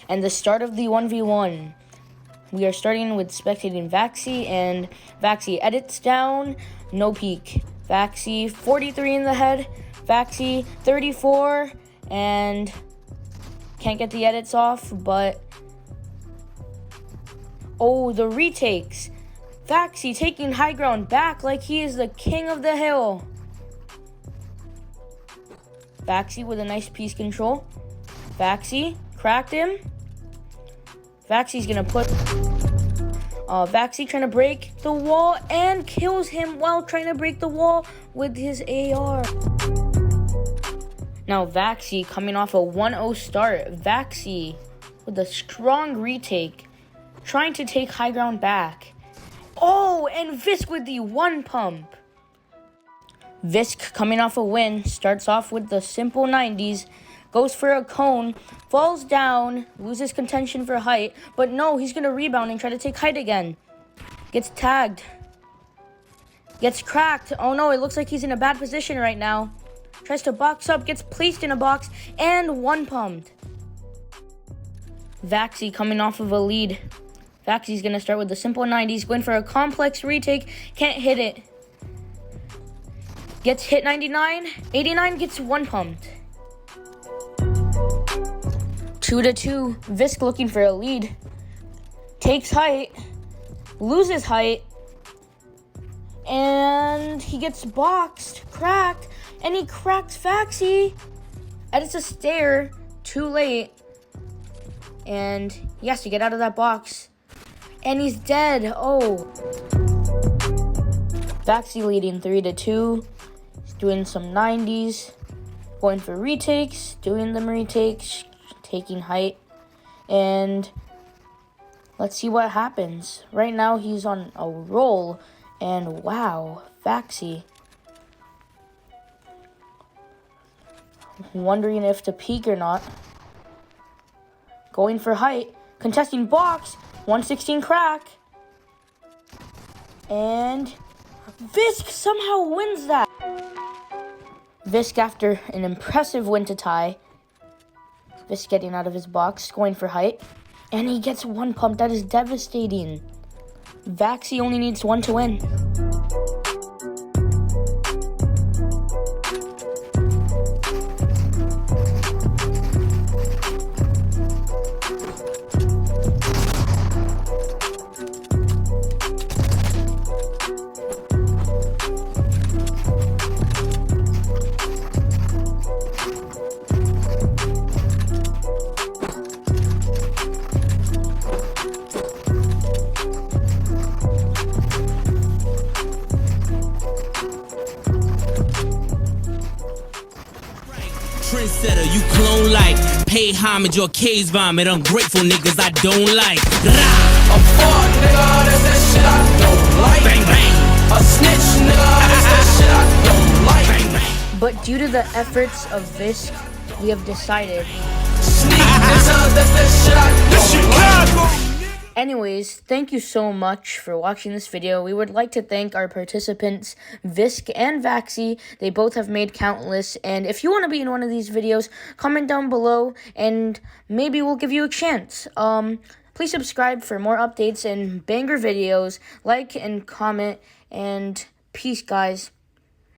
and the start of the 1v1. We are starting with spectating Vaxy, and Vaxy edits down, no peek. Vaxy 43 in the head, Vaxy 34, and can't get the edits off, but oh, the retakes. Vaxy taking high ground back like he is the king of the hill. Vaxy with a nice piece control. Vaxy cracked him. Vaxy's gonna put Vaxy trying to break the wall and kills him while trying to break the wall with his AR. Now Vaxy coming off a 1-0 start. Vaxy with a strong retake, trying to take high ground back. Oh, and Visk with the 1 pump. Visk coming off a win, starts off with the simple 90s, goes for a cone, falls down, loses contention for height, but no, he's gonna rebound and try to take height again. Gets tagged. Gets cracked. Oh no, it looks like he's in a bad position right now. Tries to box up, gets placed in a box, and 1 pumped. Vaxy coming off of a lead. Vaxy's gonna start with the simple 90s, going for a complex retake, can't hit it. Gets hit 99, 89 gets 1 pumped. 2-2, Visk looking for a lead. Takes height, loses height, and he gets boxed, cracked, and he cracks Vaxy. Edits a stare, too late, and he has to get out of that box. And he's dead. Oh. Vaxy leading 3-2. He's doing some 90s. Going for retakes. Doing them retakes. Taking height. And let's see what happens. Right now he's on a roll. And wow. Vaxy. Wondering if to peek or not. Going for height. Contesting box. 116 crack. And Visk somehow wins that. Visk after an impressive win to tie. Visk getting out of his box, going for height. And he gets 1 pump. That is devastating. Vaxy only needs 1 to win. Trendsetter, you clone like. Pay homage or case vomit. Ungrateful niggas I don't like. Rah! A fuck nigga, that's that shit I don't like. Bang bang. A snitch nigga, that's that shit I don't like. Bang bang. But due to the efforts of Visk, we have decided. Sneak nigga, that's that shit I don't like. Anyways, thank you so much for watching this video. We would like to thank our participants, Visk and Vaxy. They both have made countless. And if you want to be in one of these videos, comment down below and maybe we'll give you a chance. Please subscribe for more updates and banger videos. Like and comment. And peace, guys.